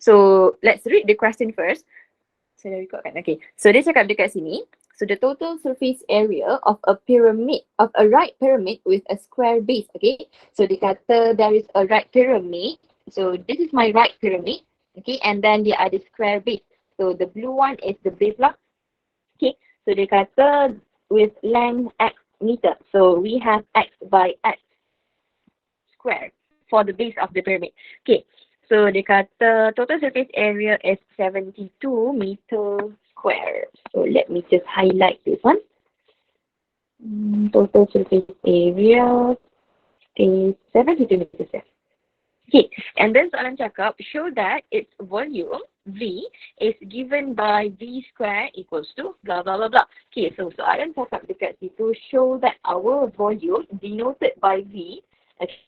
So let's read the question first. Saya dah record kan? Okay. So dia cakap dekat sini. So the total surface area of a pyramid, of a right pyramid with a square base. Okay. So dia kata there is a right pyramid. So this is my right pyramid. Okay. And then dia ada square base. So the blue one is the base lah. Okay. So dia kata with length x meter. So we have x by x square for the base of the pyramid. Okay. So dia kata total surface area is 72 meter square. So let me just highlight this one. Total surface area is 72 meter square. Okay, and then soalan cakap show that its volume V is given by V square equals to blah blah blah blah. Okay, so soalan cakap dekat situ show that our volume denoted by V, okay,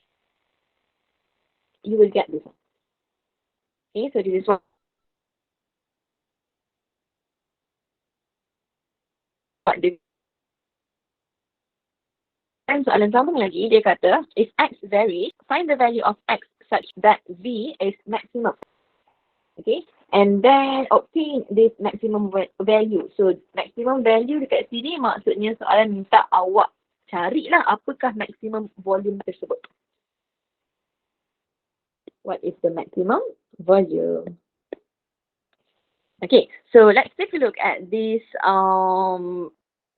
you will get this one. Okay, so this is what the and soalan sambung lagi, dia kata if x varies, find the value of x such that V is maximum. Okay, and then obtain this maximum value. So maximum value dekat sini maksudnya soalan minta awak carilah apakah maximum volume tersebut. What is the maximum volume? Okay, so let's take a look at this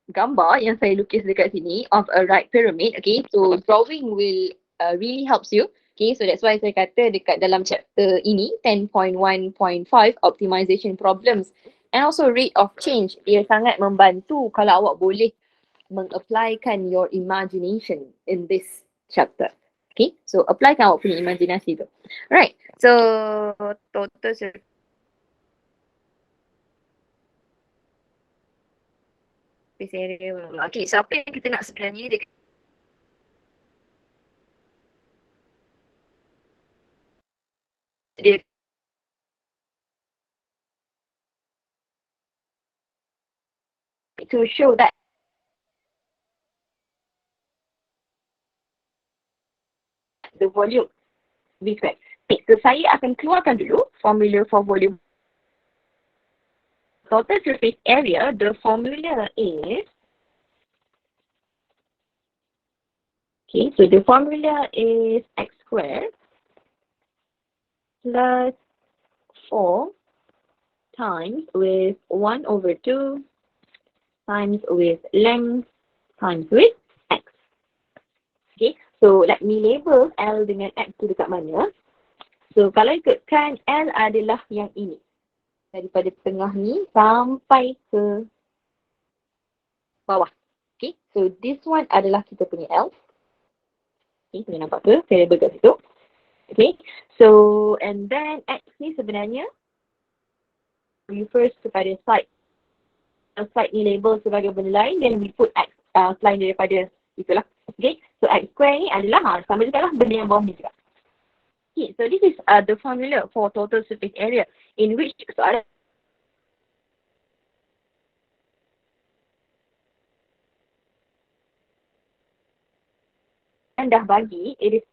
gambar yang saya lukis dekat sini of a right pyramid. Okay, so drawing will really helps you. Okay, so that's why saya kata dekat dalam chapter ini 10.1.5 optimization problems and also rate of change, dia sangat membantu kalau awak boleh mengapplykan your imagination in this chapter. Okay, so applykan awak punya imaginasi tu. Right, so total surface area. Okay, so apa yang kita nak sebenarnya dia to show that the volume V square. Okay, so saya akan keluarkan dulu formula for volume. Total surface area, the formula is, okay, so the formula is x squared plus 4 times with 1 over 2 times with length times with x. Okay, so let me label L dengan x tu dekat mana. So kalau ikutkan L adalah yang ini. Daripada tengah ni sampai ke bawah. Okay, so this one adalah kita punya L. Okay, boleh nampak ke? Saya label kat situ. Okay, so and then x ni sebenarnya refers kepada side. Side ni label sebagai benda lain, then we put x selain daripada itulah. Okay, so x square ni adalah sama juga lah benda yang bawah ni juga. Okay, so this is the formula for total surface area in which soalan dah bagi, it is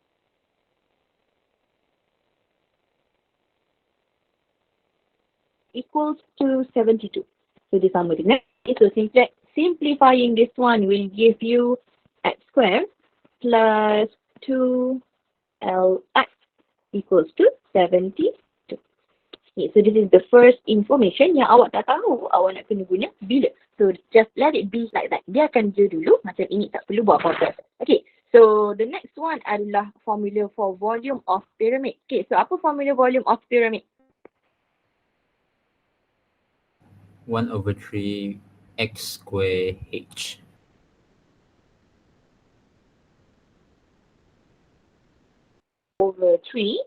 equals to 72. So dia sama dengan, so simplifying this one will give you x squared plus 2lx equals to 72. Okay, so this is the first information yang awak tak tahu awak nak kena guna bila. So just let it be like that. Dia akan je dulu macam ini, tak perlu buat apa-apa. Okay, so the next one adalah formula for volume of pyramid. Okay, so apa formula volume of pyramid? 1 over 3 x square h. Over 3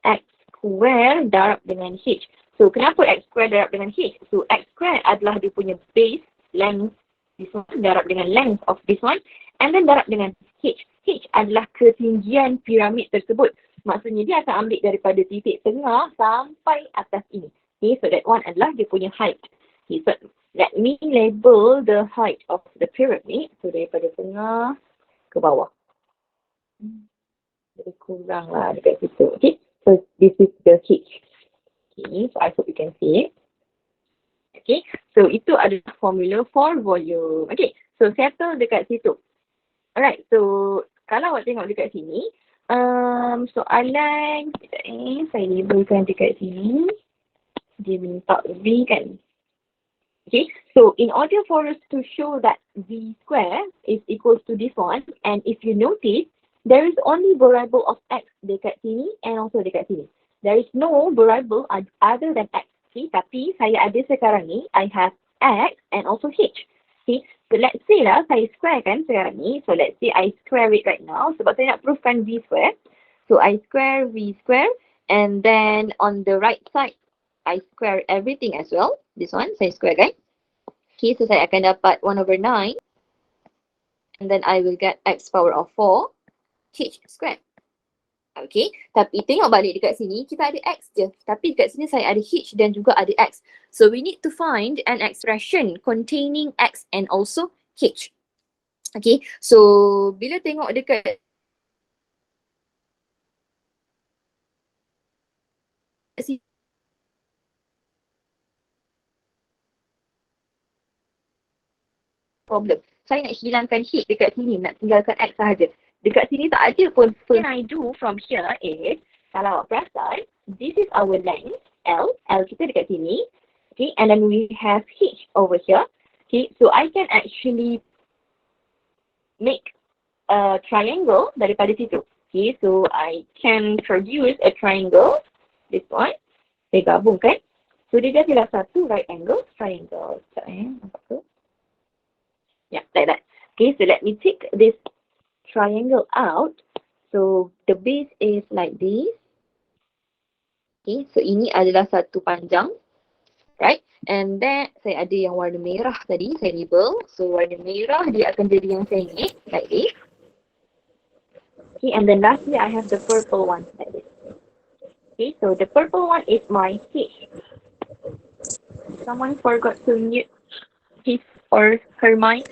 x square darab dengan h. So kenapa x square darab dengan h? So x square adalah dia punya base, length this one darab dengan length of this one, and then darab dengan h. H adalah ketinggian piramid tersebut. Maksudnya dia akan ambil daripada titik tengah sampai atas ini. Okay, so that one adalah dia punya height. Okay, so let me label the height of the pyramid. So daripada tengah ke bawah. Jadi kurang lah dekat situ. Okay, so this is the h. Okay, so I hope you can see it. Okay, so itu adalah formula for volume. Okay, so settle dekat situ. Alright, so kalau awak tengok dekat sini, soalan, saya labelkan dekat sini. Dia minta V kan. Okay, so in order for us to show that V square is equals to this one, and if you notice, there is only variable of X dekat sini and also dekat sini. There is no variable other than X. Okay, tapi saya ada sekarang ni, I have X and also H. Okay, so let's say lah, saya square kan sekarang ni. So let's say I square it right now, sebab saya nak proofkan V square. So I square V square, and then on the right side, I square everything as well. This one, saya square kan. Okay, so saya akan dapat 1/9. And then I will get X power of 4, H squared. Okay, tapi tengok balik dekat sini, kita ada X je. Tapi dekat sini saya ada H dan juga ada X. So we need to find an expression containing X and also H. Okay, so bila tengok dekat sini, problem. Saya nak hilangkan H dekat sini, nak tinggalkan X sahaja. Dekat sini tak ada pun. What I do from here is, kalau awak perasan, this is our length, L. L kita dekat sini. Okay, and then we have H over here. Okay, so I can actually make a triangle daripada situ. Okay, so I can produce a triangle. This one. Saya gabungkan. So dia jadilah satu right angle triangle. Sekejap nampak tu? Yeah, like that. Okay, so let me take this triangle out. So the base is like this. Okay, so ini adalah satu panjang. Right? And then saya ada yang warna merah tadi, saya label. So warna merah dia akan jadi yang sengit, like this. Okay, and then lastly I have the purple one, like this. Okay, so the purple one is my H. Someone forgot to mute his or her mic.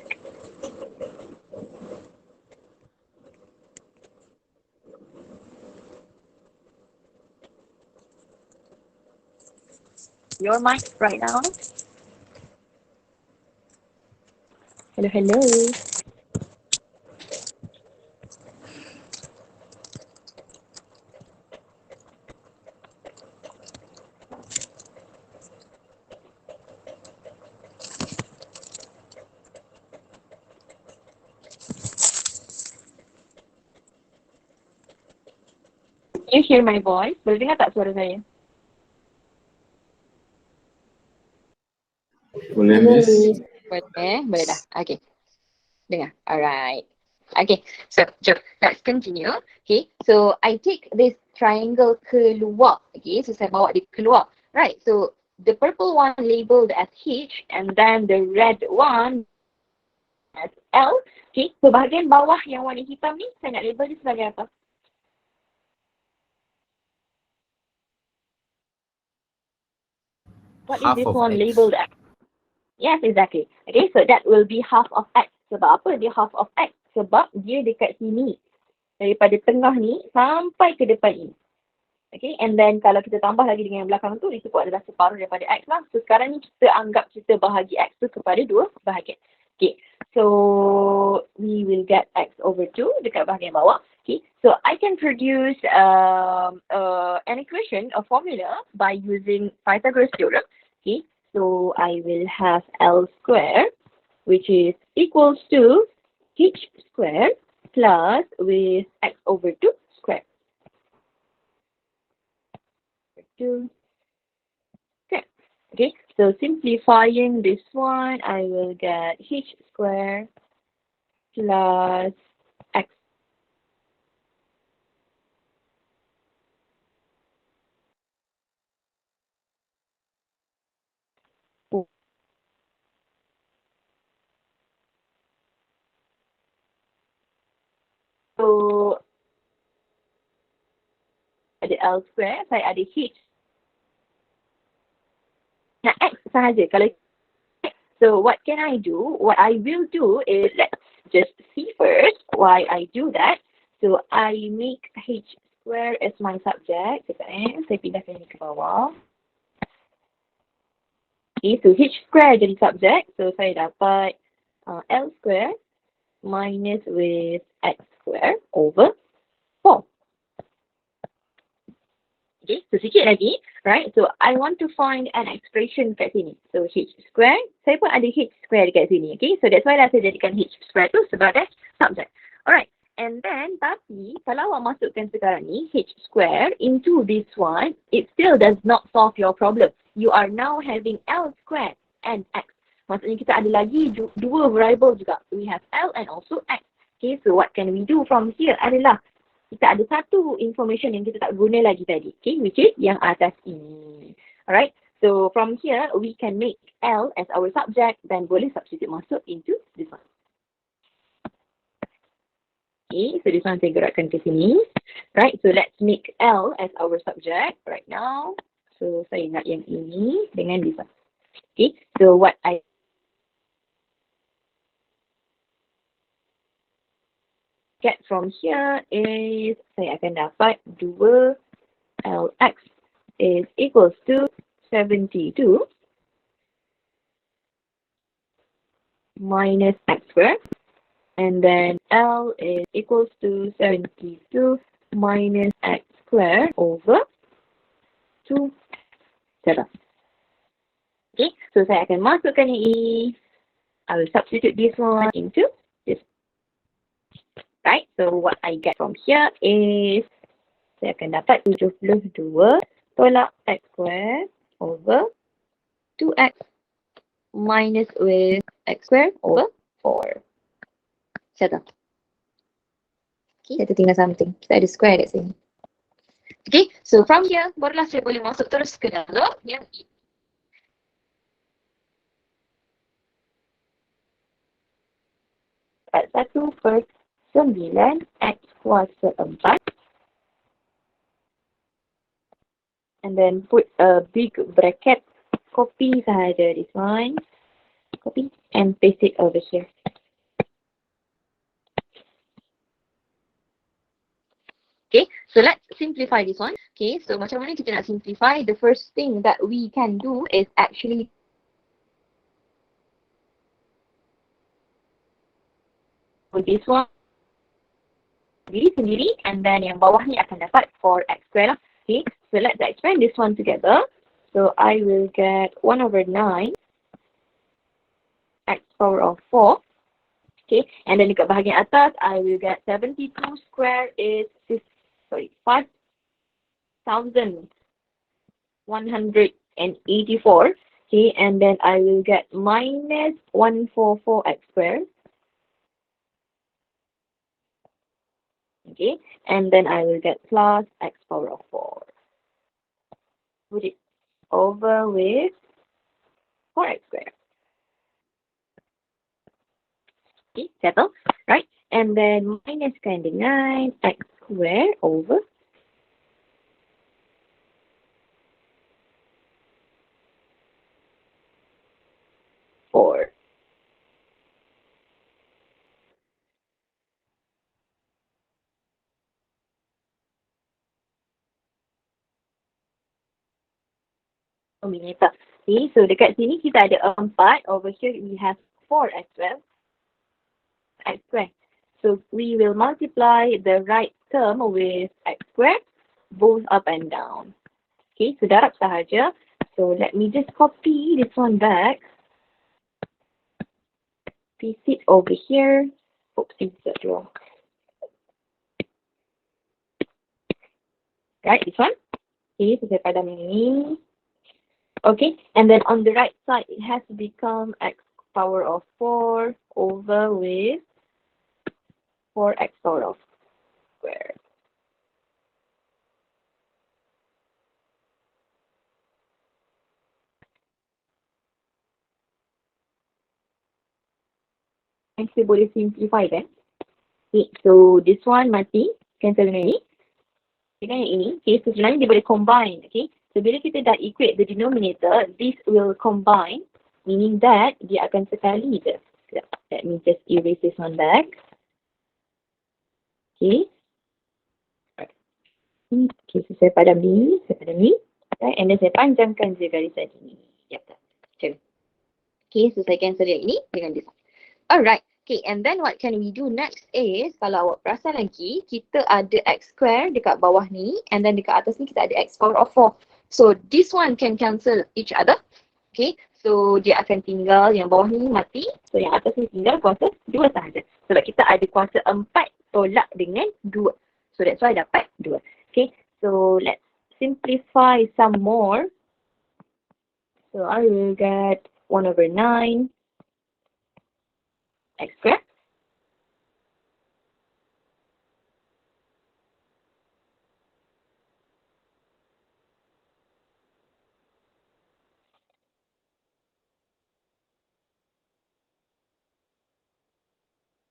Your mic right now. Hello, hello. Can you hear my voice? Boleh dengar tak suara saya? Boleh, Miss. Boleh dah. Okay. Dengar. Alright. Okay. So, jom. Let's continue. Okay. So, I take this triangle keluar. Okay. So, saya bawa dia keluar. Right. So, the purple one labeled as H and then the red one as L. Okay. So, bahagian bawah yang warna hitam ni, saya nak label dia sebagai apa? What Half is this of one X. labeled as? Yes, exactly. Okay, so that will be half of X. Sebab apa dia half of X? Sebab dia dekat sini. Daripada tengah ni sampai ke depan ini. Okay, and then kalau kita tambah lagi dengan yang belakang tu, itu pun adalah separuh daripada X lah. So sekarang ni kita anggap kita bahagi X tu kepada dua bahagian. Okay, so we will get X over 2 dekat bahagian bawah. Okay, so I can produce an equation, a formula by using Pythagoras theorem. Okay, so I will have L square, which is equals to H square plus with X over 2 square. 2. Okay, so simplifying this one, I will get H square plus X. So, ada L square, saya ada H. Nah, X sahaja. Kalau so what can I do? What I will do is, let's just see first why I do that. So I make H square as my subject. Sekejap saya pindahkan ini ke bawah. Okay, so H square jadi subject. So saya dapat L square minus with X square over 4. Okay, so sikit lagi, right? So I want to find an expression kat sini. So H square, saya pun ada H square dekat sini. Okay, so that's why lah saya jadikan H square tu sebagai subject. Alright, and then tapi kalau awak masukkan sekarang ni H square into this one, it still does not solve your problem. You are now having L square and X. Maksudnya kita ada lagi dua variable juga. We have L and also X. Okay, so what can we do from here adalah kita ada satu information yang kita tak guna lagi tadi, okay, which is yang atas ini. Alright, so from here we can make L as our subject, then boleh substitute masuk into this one. Okay, so this one saya gerakkan ke sini. Right, so let's make L as our subject right now. So saya nak yang ini dengan this one. Okay, so what I get from here is saya akan dapat 2 Lx is equals to 72 minus X squared, and then L is equals to 72 minus X squared over 2. Okay, so saya akan masukkan yang ini. I will substitute this one into this. Right, so what I get from here is saya akan dapat 72 tolak X square over 2X minus with X square over 4. Settle. Okay, kita tinggal something. Kita ada square kat sini. Okay, so from here, barulah saya boleh masuk terus ke dalam yang ini. At 1/9 X kuasa 4. And then put a big bracket, copy sahaja this one, copy and paste it over here. Okay, so let's simplify this one. Okay, so macam mana kita nak simplify? The first thing that we can do is actually this one sendiri, and then yang bawah ni akan dapat 4x square lah. Okay, so let's expand this one together. So I will get 1/9 x power of 4. Okay, and then dekat bahagian atas, I will get 72 square is 5,184. Okay, and then I will get minus 144x square. Okay, and then I will get plus x power of 4. Put it over with 4x square. Okay, settle, right? And then minuskan dengan x square over 4. Denominator. Okay, so dekat sini kita ada 4. Over here we have 4 as well. X square. So we will multiply the right term with x square, both up and down. Okay, so darab sahaja. So let me just copy this one back. Paste it over here. Oops, insert wrong. Right, this one. Okay, so saya padam ini. Okay, and then on the right side, it has to become x power of 4 over with 4x power of square. And kita boleh simplify kan? Okay, so this one mati, cancel dengan ini. Dengan yang ini, okay, so sebenarnya dia boleh combine, okay. So bila kita dah equate the denominator, this will combine, meaning that dia akan sekali je. Let me just erase this one back. Okay. Okay, so saya padam ni, right, and then saya panjangkan je garisan ini. Yep, macam ni. Okay, so saya cancel yang ini dengan this. Alright. Okay, and then what can we do next is, kalau awak perasan lagi, kita ada x square dekat bawah ni, and then dekat atas ni kita ada x power of 4. So, this one can cancel each other. Okay, so dia akan tinggal yang bawah ni mati. So, yang atas ni tinggal kuasa 2 sahaja. Sebab kita ada kuasa 4 tolak dengan 2. So, that's why dapat 2. Okay, so let's simplify some more. So, I will get 1 over 9 x squared.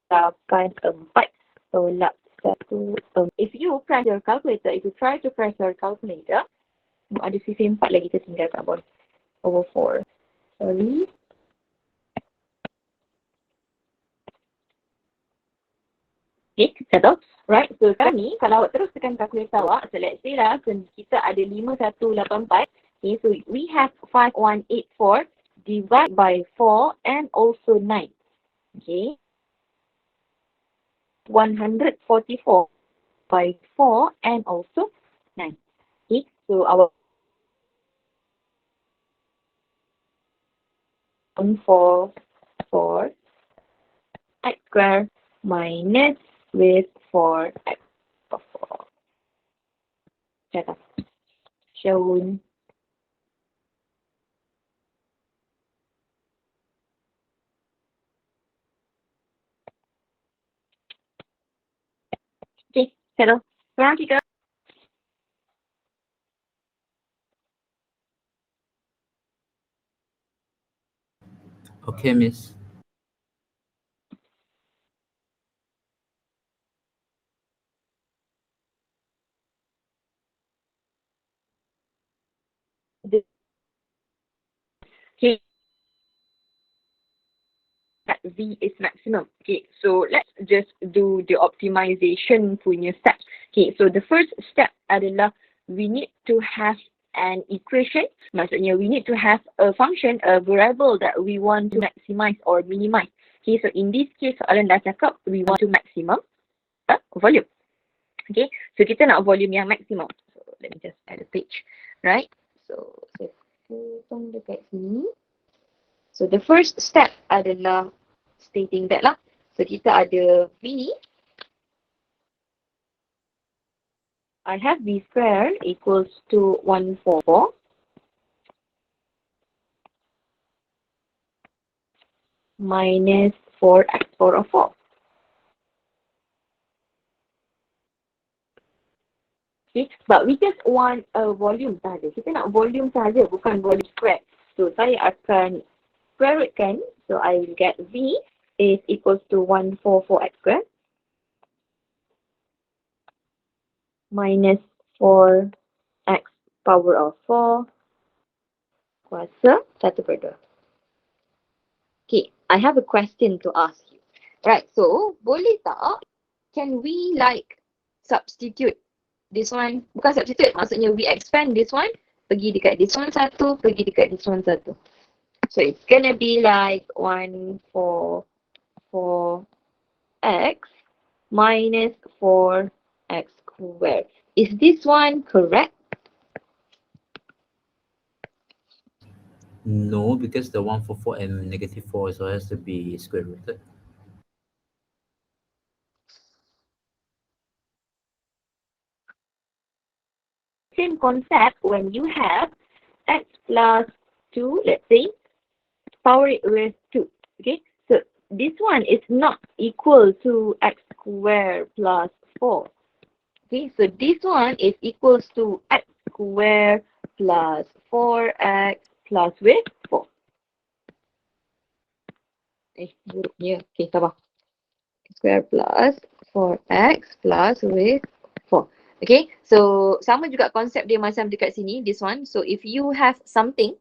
Akan 4 tolak 1. If you press your calculator, if you try to press your calculator, ada sisi 4 lagi tertinggal kat bawah. Over 4. Sorry. Okay, settle. Right, so sekarang ni, kalau awak terus tekan kalkulator awak, so let's say lah, kita ada 5184. Okay, so we have 5184 divided by 4 and also 9. Okay. 144 by 4 and also 9. Okay, so our 144 x squared minus with 4x of 4. Check out. Shown. Okay, settle. Sekarang kita Okay, Miss. okay, that V is maximum. Okay, so let's just do the optimization punya step. Okay, so the first step adalah we need to have an equation. Maksudnya we need to have a function, a variable that we want to maximize or minimize. Okay, so in this case, soalan dah cakap we want to maximum volume. Okay, so kita nak volume yang maximum. So let me just add a page, right? So saya potong dekat sini. So the first step adalah stating that lah. So kita ada V. I have V square equals to 144 minus 4x power of 4. Okay, but we just want a volume sahaja. Kita nak volume sahaja, bukan volume square. So saya akan square rootkan. So I will get V is equals to 144x squared minus 4x power of 4 kuasa 1/2. Okay, I have a question to ask you. Right, so boleh tak, can we like substitute this one? Bukan substitute, maksudnya we expand this one, pergi dekat this one satu, pergi dekat this one satu. So it's gonna be like 144x minus 4x squared. Is this one correct? No, because the 144 and -4 so has to be square rooted. Same concept when you have x plus 2, let's say, power it with 2. Okay, so this one is not equal to x squared plus 4. Okay, so this one is equals to x squared plus 4x plus with 4. Buruknya. Okay, sabar. Square plus 4x plus with 4. Okay, so sama juga konsep dia macam dekat sini, this one. So if you have something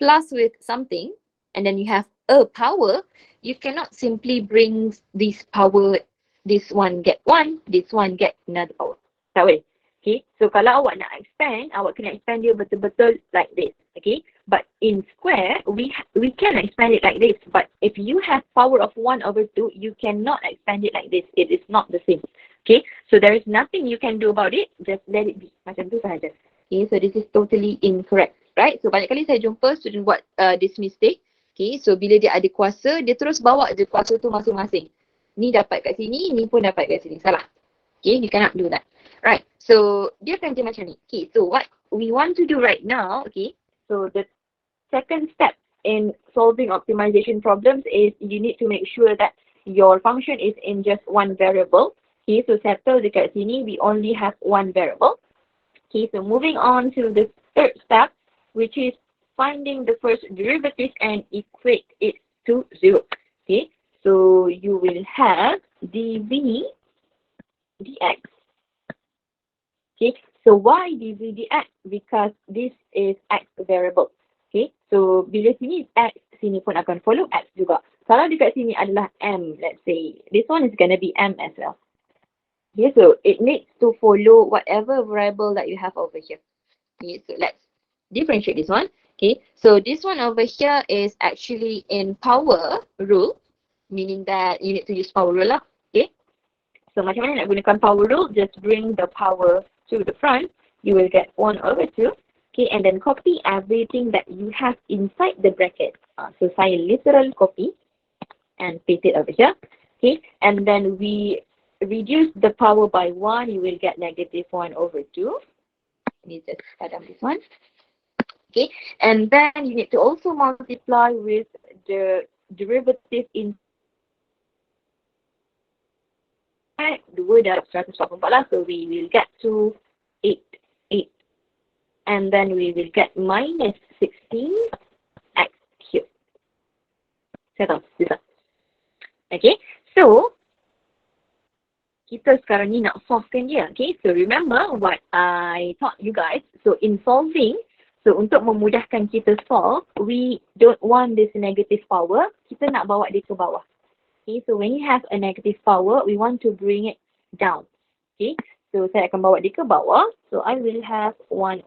plus with something and then you have a power, you cannot simply bring this power, this one get one, this one get another power. Tak boleh. Okay, so kalau awak nak expand, awak kena expand dia betul-betul like this. Okay, But in square, we can expand it like this. But if you have power of 1/2, you cannot expand it like this. It is not the same. Okay, so there is nothing you can do about it. Just let it be. Macam tu sahaja. Okay, so this is totally incorrect. Right? So banyak kali saya jumpa student buat this mistake. Okay, so bila dia ada kuasa, dia terus bawa je kuasa tu masing-masing. Ni dapat kat sini, ni pun dapat kat sini. Salah. Okay, you cannot do that. Right, so dia akan je macam ni. Okay, so what we want to do right now, okay, so the second step in solving optimization problems is you need to make sure that your function is in just one variable. Okay, so settle dekat sini, we only have one variable. Okay, so moving on to the third step, which is finding the first derivative and equate it to 0. Okay, so you will have dv dx. Okay, so why dv dx? Because this is x variable. Okay, so bila sini x, sini pun akan follow x juga. Kalau dekat sini adalah m, let's say, this one is going to be m as well. Okay, so it needs to follow whatever variable that you have over here. Okay, so let's differentiate this one. Okay, so this one over here is actually in power rule, meaning that you need to use power rule lah. Okay, so macam mana nak gunakan power rule? Just bring the power to the front. You will get 1/2. Okay, and then copy everything that you have inside the bracket. So saya literal copy and paste it over here. Okay, and then we reduce the power by 1. You will get -1/2. Ini just padam this one. Okay, and then you need to also multiply with the derivative in 2 darab 144 lah. So we will get to 8. And then we will get -16 x cubed. Settle. Okay, so kita sekarang ni nak solvekan dia. Okay, so remember what I taught you guys. So in solving, so untuk memudahkan kita solve, we don't want this negative power. Kita nak bawa dia ke bawah. Okay, so when you have a negative power, we want to bring it down. Okay, so saya akan bawa dia ke bawah. So I will have 1/2.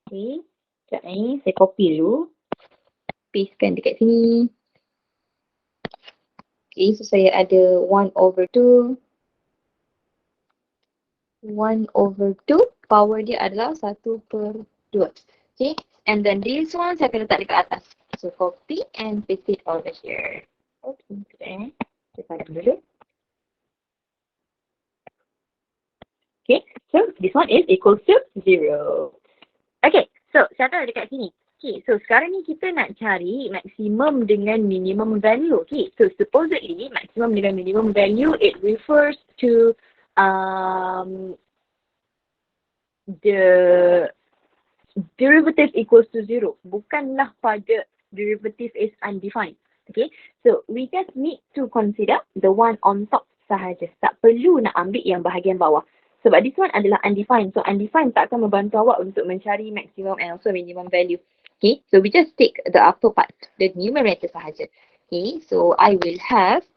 Okay, sekejap ni saya copy dulu. pastekan dekat sini. Okay, so saya ada 1/2. 1/2, power dia adalah 1/2. Okay, and then this one saya akan letak dekat atas. So copy and paste it over here. Okay, sekejap saya padam dulu. Okay, so this one is equals to 0. Okay, so settle dekat sini. Okay, so sekarang ni kita nak cari maximum dengan minimum value. Okay, so supposedly maximum dengan minimum value, it refers to the derivative equals to 0. Bukanlah pada derivative is undefined. Okay, so we just need to consider the one on top sahaja. Tak perlu nak ambil yang bahagian bawah. Sebab this one adalah undefined. So undefined tak akan membantu awak untuk mencari maximum and also minimum value. Okay, so we just take the upper part, the numerator sahaja. Okay, so I will have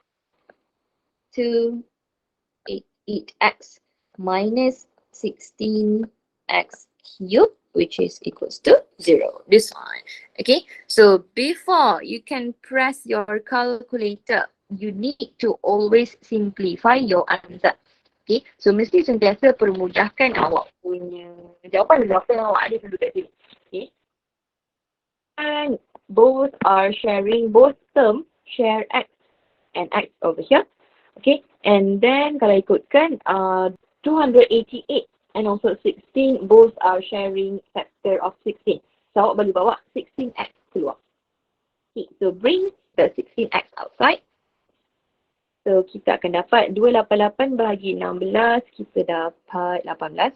8x minus 16x cubed, which is equals to 0. This one. Okay, so before you can press your calculator, you need to always simplify your answer. Okay, so mesti sentiasa permudahkan awak punya jawapan yang awak ada dulu kat sini. Okay, and both are sharing, both term share x and x over here. Okay, and then kalau ikutkan 288 and also 16, both are sharing factor of 16. So awak boleh bawa 16x keluar. Okay, so bring the 16x outside. So kita akan dapat 288 bahagi 16, kita dapat 18.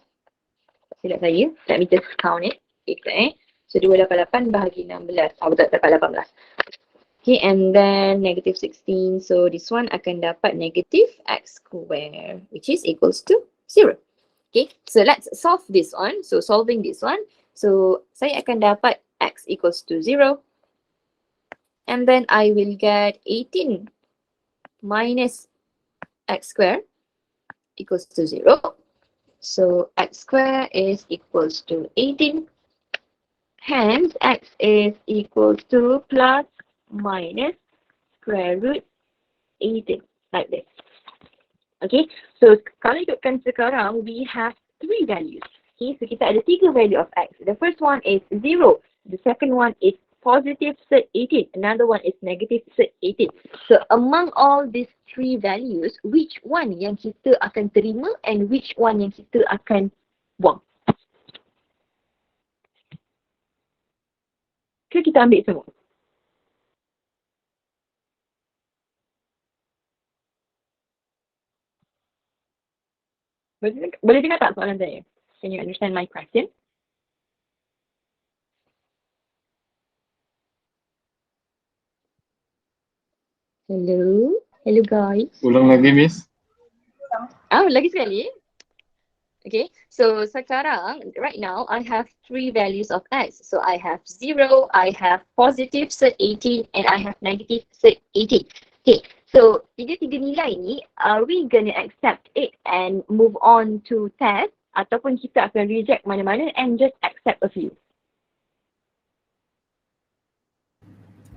Silap saya, let me just count it. Okay, so 288 bahagi 16, betul, dapat 18. Okay, and then negative 16, so this one akan dapat negative x square, which is equals to 0. Okay, so let's solve this one. So solving this one, so saya akan dapat x equals to 0. And then I will get 18 minus x square equals to 0. So x square is equals to 18. Hence, x is equals to plus minus square root 18, like this. Okay, so kalau ikutkan sekarang, we have three values. Okay, so kita ada tiga value of x. The first one is 0. The second one is positive cert 18. Another one is negative cert 18. So among all these three values, which one yang kita akan terima and which one yang kita akan buang? Ke kita ambil semua? Boleh dengar tak soalan saya? Can you understand my question? Hello? Hello guys? Ulang lagi, Miss. Lagi sekali? Okay, so sekarang, right now, I have three values of x. So I have 0, I have positive cert 18, and I have negative cert 18. Okay, so tiga-tiga nilai ni, are we gonna accept it and move on to test? Ataupun kita akan reject mana-mana and just accept a few?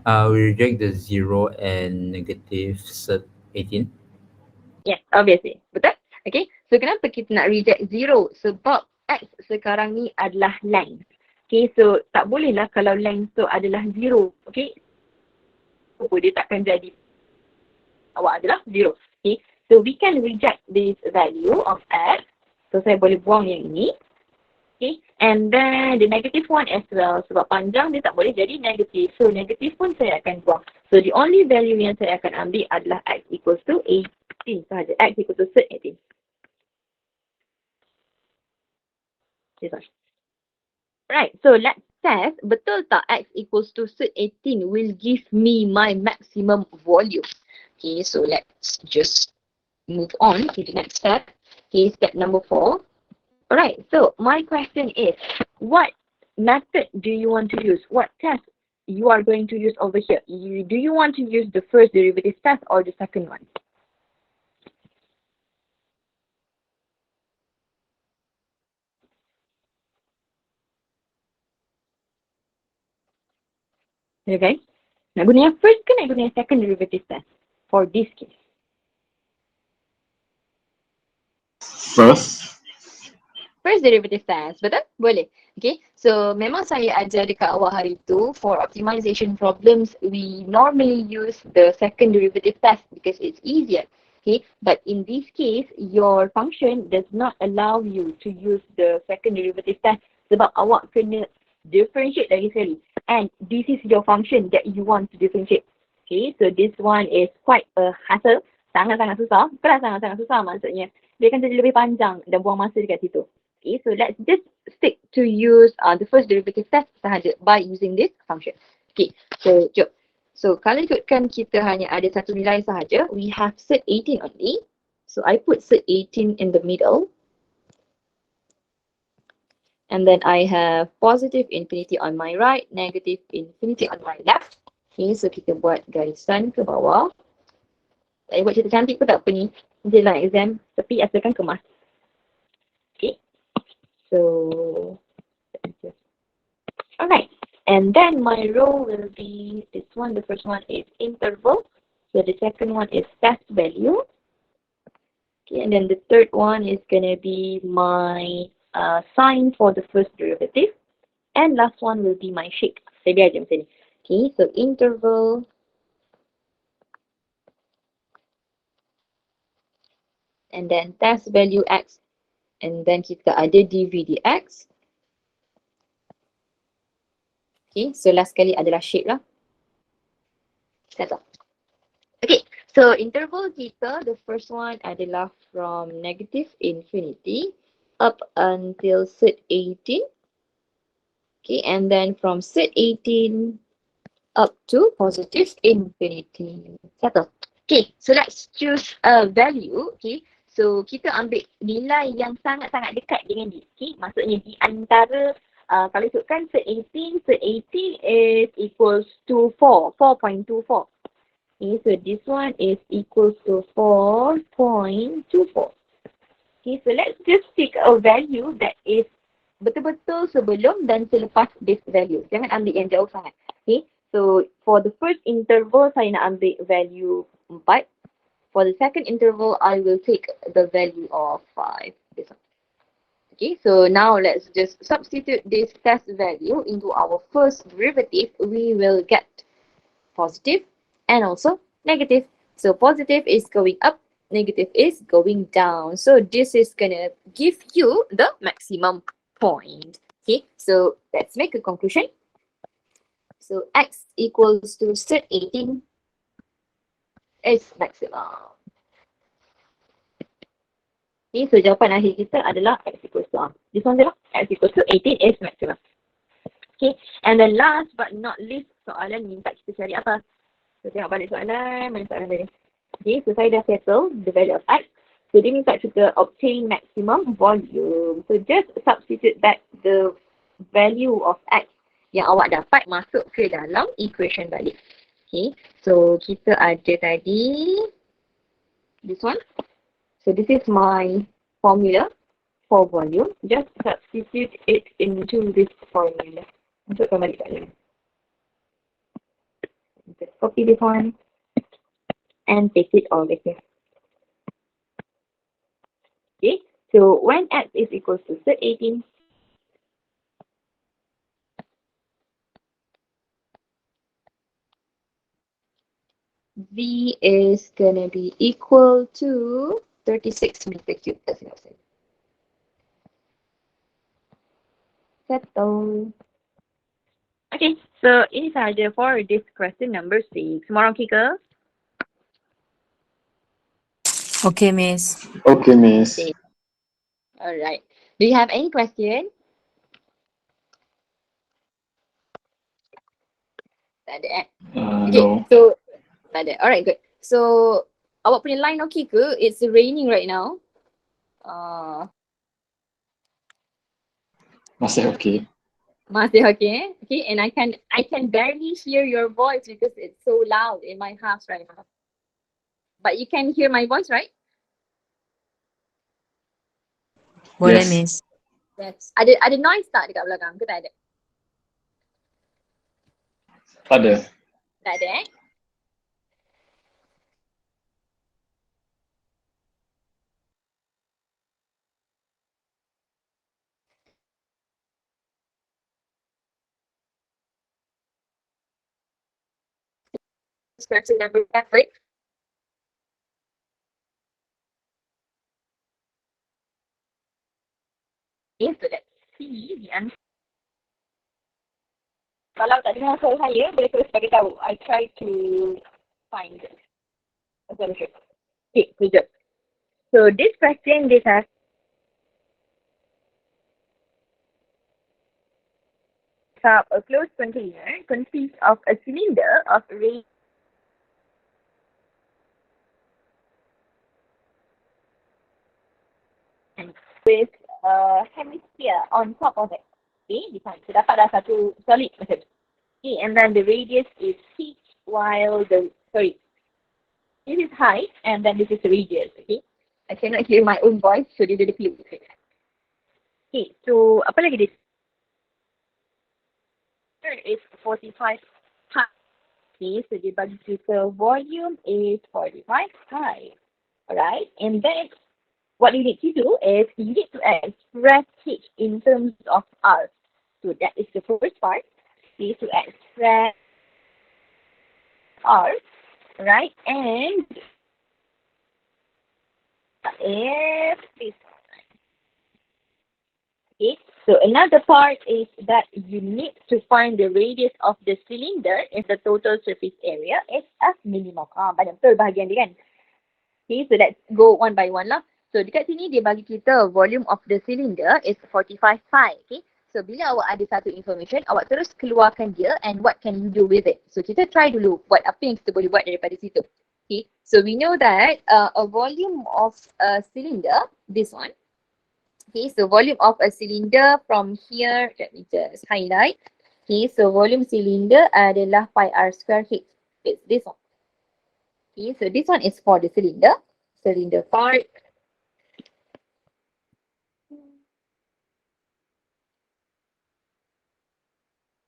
We reject the 0 and negative cert 18. Yes, obviously. Betul? Okay, so kenapa kita nak reject 0? Sebab x sekarang ni adalah length. Okay, so tak boleh lah kalau length tu adalah 0. Okay, so dia takkan jadi awak adalah 0. Okay, so we can reject this value of x. So saya boleh buang yang ini. Okay, and then the negative one as well. Sebab panjang dia tak boleh jadi negative. So negative pun saya akan buang. So the only value yang saya akan ambil adalah x equals to 18 sahaja. X equals to cert 18. Okay, sorry. Right, so let's test. Betul tak x equals to cert 18 will give me my maximum volume? Okay, so let's just move on to the next step. Okay, step number 4. Alright, so my question is, what method do you want to use? What test you are going to use over here? Do you want to use the first derivative test or the second one? Okay, nak guna yang first ke nak guna yang second derivative test for this case? First derivative test, betul? Boleh. Okay, so memang saya ajar dekat awal hari tu, for optimization problems, we normally use the second derivative test because it's easier. Okay, but in this case, your function does not allow you to use the second derivative test sebab awak kena differentiate lagi sekali. And this is your function that you want to differentiate. Okay, so this one is quite a hassle. Sangat-sangat susah. Bukanlah sangat-sangat susah maksudnya. Dia akan jadi lebih panjang dan buang masa dekat situ. Okay, so let's just stick to use the first derivative test sahaja by using this function. Okay, so jom. So kalau ikutkan kita hanya ada satu nilai sahaja, we have cert 18 only. So I put cert 18 in the middle. And then I have positive infinity on my right, negative infinity on my left. Okay, so kita buat garisan ke bawah. Saya buat cerita cantik pun tak apa ni. Dia dalam exam, tapi asalkan kemas. Okay. So, alright. And then my row will be this one. The first one is interval. So the second one is test value. Okay, and then the third one is going to be my sign for the first derivative. And last one will be my shake. Saya biar je macam ni. Okay, so interval. And then test value x. And then kita ada dv dx. Okay, so last kali adalah shape lah. That's all. Okay, so interval kita, the first one adalah from negative infinity up until cert 18. Okay, and then from cert 18 up to positive infinity. Settle. Okay, so let's choose a value. Okay, so kita ambil nilai yang sangat-sangat dekat dengan dia. Okay, maksudnya di antara kalau ikutkan cert 18 is equals to 4.24. Okay, so this one is equals to 4.24. Okay, so let's just pick a value that is betul-betul sebelum dan selepas this value. Jangan ambil yang jauh sangat. Okay. So for the first interval, saya nak ambil value 4. For the second interval, I will take the value of 5. This one. Okay, so now let's just substitute this test value into our first derivative. We will get positive and also negative. So positive is going up, negative is going down. So this is gonna give you the maximum point. Okay, so let's make a conclusion. So x equals to set 18 is maximum. Okay, so jawapan akhir kita adalah x equals to this one adalah x equals to 18 is maximum. Okay, and then last but not least, soalan minta kita cari apa? So tengok balik soalan, mana soalan tadi? Okay, so saya dah settle the value of x. So dia minta kita obtain maximum volume. So just substitute back the value of x yang awak dapat masuk ke dalam equation balik. Okay, so kita ada tadi this one. So this is my formula for volume. Just substitute it into this formula. Masukkan balik kat dalam. Just copy this one and paste it over here. Okay, so when x is equals to 18, V is gonna be equal to 36 meter cube. That's what I said. Settle. Okay, so ini sahaja for this question number 6. Semua orang okay ke? Okay, Miss. Okay, Miss. Okay. Alright. Do you have any question? Tak ada eh? Okay, No. so tak ada. Alright, good. So awak punya line okay ke? It's raining right now. Masih okay. Masih okay? Okay, and I can barely hear your voice because it's so loud in my house right now. But you can hear my voice, right? Boleh, Yes. Miss. Yes. Ada noise tak dekat belakang ke tak ada? Ada. Tak ada eh? Question number 7. Okay, so let's see the answer. Kalau tak dengar suara saya, boleh terus bagi tahu. I try to find a solution. Okay, kejap. So this question, this has a closed container consists of a cylinder of radius with a hemisphere on top of it. Okay, di sana. So dapat dah satu solid macam tu. Okay, and then the radius is h while this is height and then this is the radius. Okay, I cannot hear my own voice, so dia ada clue. Okay, so apa lagi this? Is 45 pi. Okay, so dia bagi kita volume is 45 pi. Alright, and then what you need to do is you need to express H in terms of R. So that is the first part. Okay, to express R, right? And if this. Okay, so another part is that you need to find the radius of the cylinder if the total surface area is a minimum. Banyak betul bahagian dia kan. Okay, so let's go one by one lah. So dekat sini dia bagi kita volume of the cylinder is 45 pi. Okay, so bila awak ada satu information, awak terus keluarkan dia and what can you do with it. So kita try dulu buat apa yang kita boleh buat daripada situ. Okay, so we know that a volume of a cylinder, this one. Okay, so volume of a cylinder from here, let me just highlight. Okay, so volume cylinder adalah pi r square H. It's this one. Okay, so this one is for the cylinder part.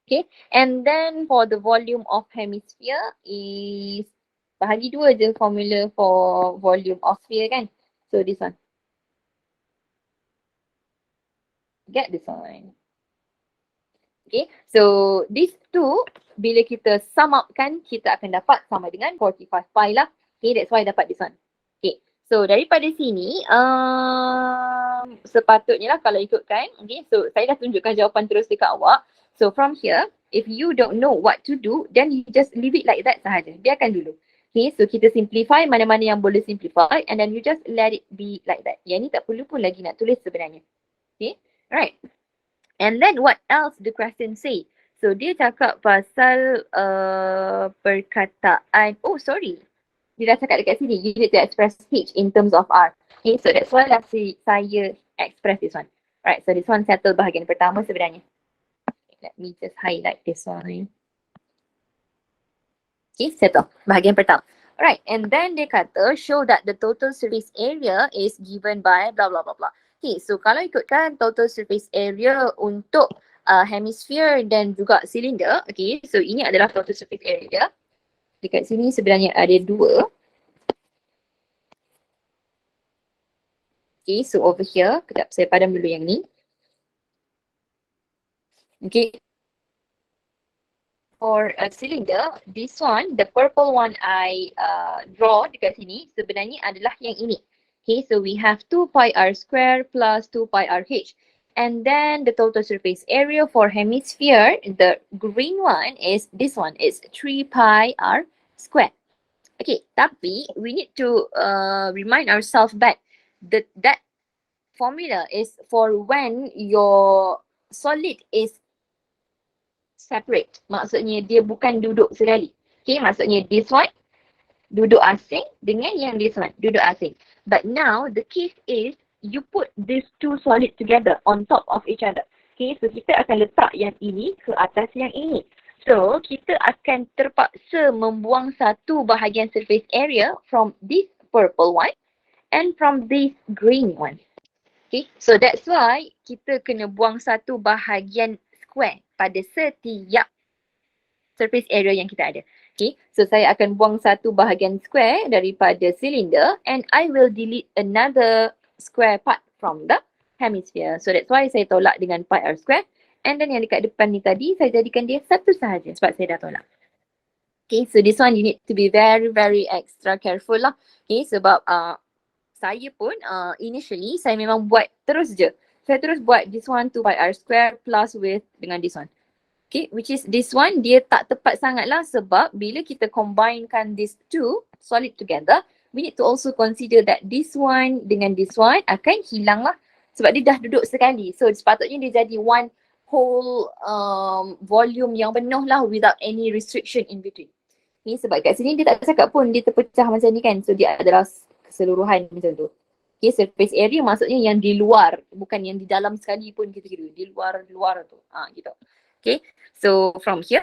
Okay, and then for the volume of hemisphere is bahagi dua je formula for volume of sphere kan. So this one. Get this one. Okay, so these two bila kita sum up kan, kita akan dapat sama dengan 45 pi lah. Okay, that's why dapat this one. Okay, so daripada sini sepatutnya lah kalau ikutkan. Okay, so saya dah tunjukkan jawapan terus dekat awak. So from here, if you don't know what to do, then you just leave it like that sahaja. Biarkan dulu. Okay, so kita simplify mana-mana yang boleh simplify and then you just let it be like that. Yang ni tak perlu pun lagi nak tulis sebenarnya. Okay, alright. And then what else the question say? So dia cakap pasal perkataan, oh sorry. Dia dah cakap dekat sini, you need to express H in terms of R. Okay, so that's why lah saya express this one. Right, so this one settle bahagian pertama sebenarnya. Let me just highlight this one. Okay, settle bahagian pertama. Alright, and then dia kata show that the total surface area is given by blah blah blah blah. Okay, so kalau ikutkan total surface area untuk hemisphere dan juga silinder, okay, so ini adalah total surface area. Dekat sini sebenarnya ada dua. Okay, so over here, kejap saya padam dulu yang ni. Okay, for a cylinder, this one, the purple one I draw dekat sini sebenarnya adalah yang ini. Okay, so we have 2 pi r square plus 2 pi r h. And then the total surface area for hemisphere, the green one is this one, is 3 pi r square. Okay, tapi we need to remind ourselves back that that formula is for when your solid is separate. Maksudnya dia bukan duduk sekali. Okay, maksudnya this one duduk asing dengan yang this one duduk asing. But now the case is you put these two solid together on top of each other. Okay, so kita akan letak yang ini ke atas yang ini. So kita akan terpaksa membuang satu bahagian surface area from this purple one and from this green one. Okay, so that's why kita kena buang satu bahagian square pada setiap surface area yang kita ada. Okay, so saya akan buang satu bahagian square daripada cylinder and I will delete another square part from the hemisphere. So that's why saya tolak dengan pi r square. And then yang dekat depan ni tadi, saya jadikan dia satu sahaja sebab saya dah tolak. Okay, so this one you need to be very extra careful lah. Okay, sebab saya pun initially saya memang buat terus je. Saya terus buat this one 2 pi r square plus with dengan this one. Okay, which is this one dia tak tepat sangat lah sebab bila kita combinekan these two solid together, we need to also consider that this one dengan this one akan hilang lah sebab dia dah duduk sekali. So sepatutnya dia jadi one whole volume yang penuh lah without any restriction in between. Okay, sebab kat sini dia tak cakap pun dia terpecah macam ni kan. So dia adalah keseluruhan macam tu. Okay, surface area maksudnya yang di luar, bukan yang di dalam sekali pun kita kira. Di luar tu. Gitu. Okay, so from here,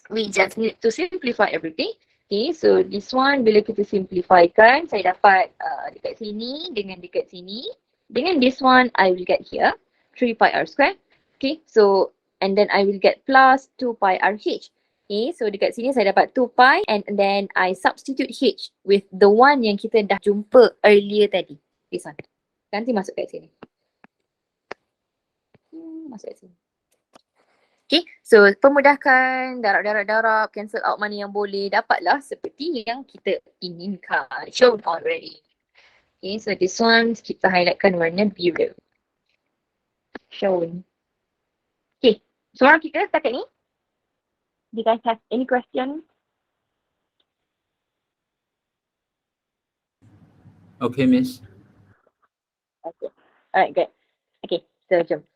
we just need to simplify everything. Okay, so this one bila kita simplifikan, saya dapat dekat sini dengan dekat sini. Dengan this one, I will get here 3 pi r square. Okay, so and then I will get plus 2 pi r h. Okay, so dekat sini saya dapat 2 pi and then I substitute h with the one yang kita dah jumpa earlier tadi. This one. Nanti masuk kat sini. Masuk kat sini. Okay, so pemudahkan, darab, cancel out mana yang boleh, dapatlah seperti yang kita inginkan. Shown already. Okay, so this one kita highlightkan warna biru. Shown. Okay, soalan kita setakat ni. Do you guys have any questions? Okay, Miss. Okay, alright, good. Okay, so jom.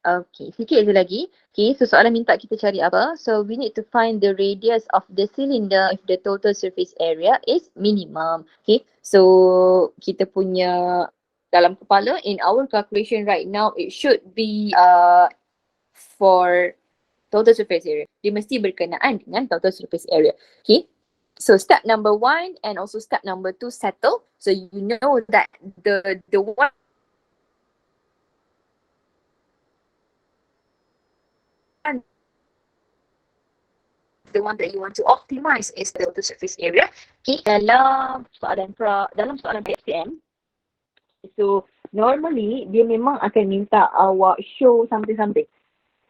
Okay, sikit je lagi. Okay, so soalan minta kita cari apa? So we need to find the radius of the cylinder if the total surface area is minimum. Okay, so kita punya dalam kepala in our calculation right now it should be for total surface area. Dia mesti berkenaan dengan total surface area. Okay, so step number 1 and also step number 2 settle. So you know that the one the one that you want to optimize is the total surface area. Okay, dalam soalan PSTM, so normally dia memang akan minta awak show something.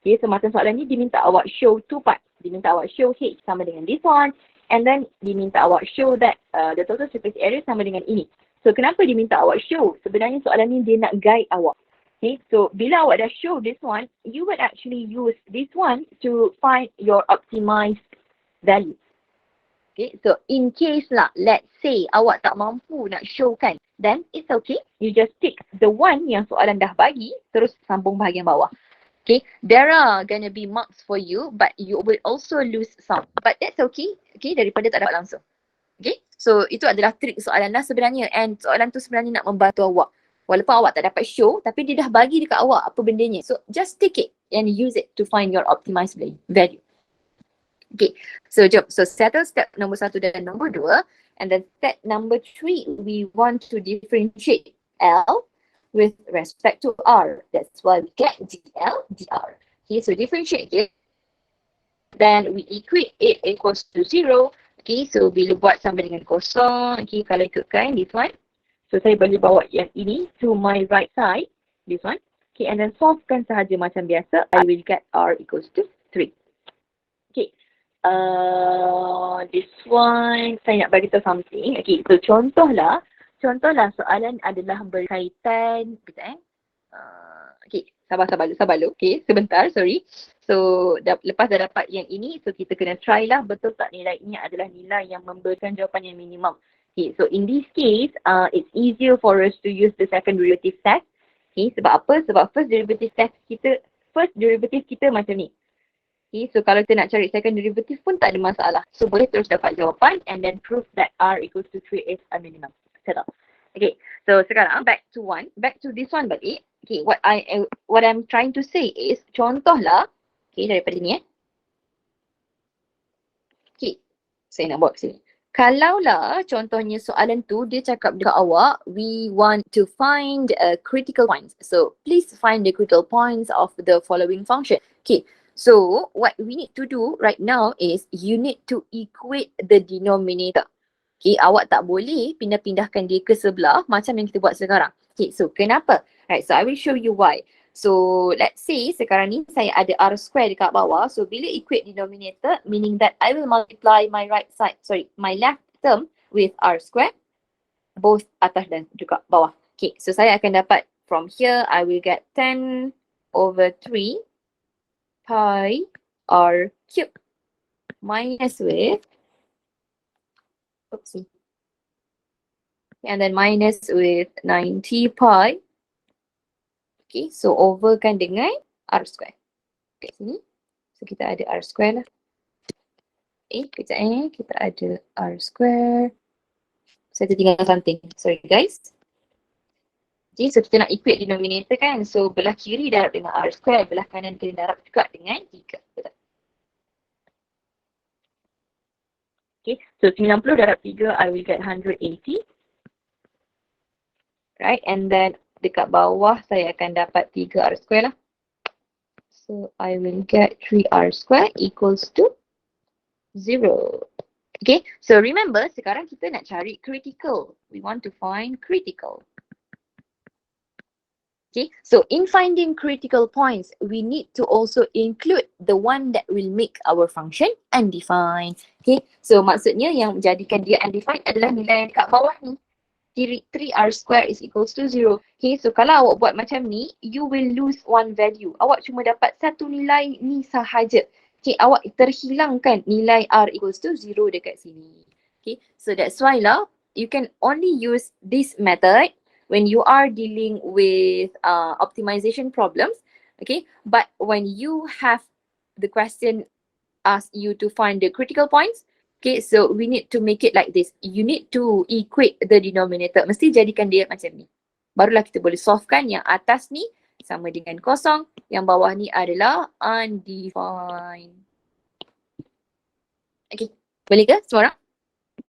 Okay, so macam soalan ni dia minta awak show two parts. Dia minta awak show H sama dengan this one, and then dia minta awak show that the total surface area sama dengan ini. So kenapa dia minta awak show? Sebenarnya soalan ni dia nak guide awak. Okay, so bila awak dah show this one, you would actually use this one to find your optimized value. Okay, so in case lah, let's say awak tak mampu nak show kan, then it's okay. You just tick the one yang soalan dah bagi, terus sambung bahagian bawah. Okay, there are gonna be marks for you, but you will also lose some. But that's okay, okay, daripada tak dapat langsung. Okay, so itu adalah trik soalan lah sebenarnya, and soalan tu sebenarnya nak membantu awak. Walaupun awak tak dapat show, tapi dia dah bagi dekat awak apa bendanya. So just take it and use it to find your optimized value. Okay, so jom. So settle step nombor 1 dan nombor 2. And then step number 3, we want to differentiate L with respect to R. That's why we get DL, DR. Okay, so differentiate it. Then we equate it equals to 0. Okay, so bila buat sama dengan kosong, okay, kalau ikutkan this one. So saya boleh bawa yang ini to my right side, this one. Okay, and then solvekan sahaja macam biasa. I will get R equals to 3. Okay, this one, saya nak bagi tahu something. Okay, so contohlah soalan adalah berkaitan, okay, sabar dulu. Okay, sebentar, sorry. So, lepas dah dapat yang ini, so kita kena try lah betul tak nilai ini adalah nilai yang memberikan jawapan yang minimum. Okay, so in this case, it's easier for us to use the second derivative test. Okay, sebab apa? Sebab first derivative kita macam ni. Okay, so kalau kita nak cari second derivative pun tak ada masalah. So boleh terus dapat jawapan and then prove that R equals to 3 is a minimum. Settle. Okay, so sekarang back to this one balik. Okay, what I'm trying to say is, contohlah, okay, daripada ni Okay, saya nak bawa ke sini. Kalaulah contohnya soalan tu dia cakap dekat awak, we want to find critical points. So please find the critical points of the following function. Okay, so what we need to do right now is you need to equate the denominator. Okay, awak tak boleh pindah-pindahkan dia ke sebelah macam yang kita buat sekarang. Okay, so kenapa? Right, so I will show you why. So let's say sekarang ni saya ada R square dekat bawah. So bila equate denominator, meaning that I will multiply my my left term with R square, both atas dan juga bawah. Okay, so saya akan dapat from here, I will get 10 over 3 pi R cube minus with, oopsie, and then minus with 90 pi. Okay, so overkan dengan R square. Okay, sini. So kita ada R square lah. Kejap kita ada R square. Saya tertinggal something. Sorry guys. Okay, so kita nak equate denominator kan. So belah kiri darab dengan R square, belah kanan kena darab juga dengan 3. Betul. Okay, so 90 darab 3, I will get 180. Right, and then dekat bawah saya akan dapat 3R square lah. So I will get 3R square equals to 0. Okay, so remember sekarang kita nak cari critical. We want to find critical. Okay, so in finding critical points, we need to also include the one that will make our function undefined. Okay, so maksudnya yang menjadikan dia undefined adalah nilai yang dekat bawah ni. 3R square is equals to 0. Okay, so kalau awak buat macam ni, you will lose one value. Awak cuma dapat satu nilai ni sahaja. Okay, awak terhilangkan nilai R equals to 0 dekat sini. Okay, so that's why lah, you can only use this method when you are dealing with optimization problems. Okay, but when you have the question ask you to find the critical points, okay, so we need to make it like this. You need to equate the denominator. Mesti jadikan dia macam ni. Barulah kita boleh solvekan yang atas ni sama dengan kosong. Yang bawah ni adalah undefined. Okay, boleh ke semua orang?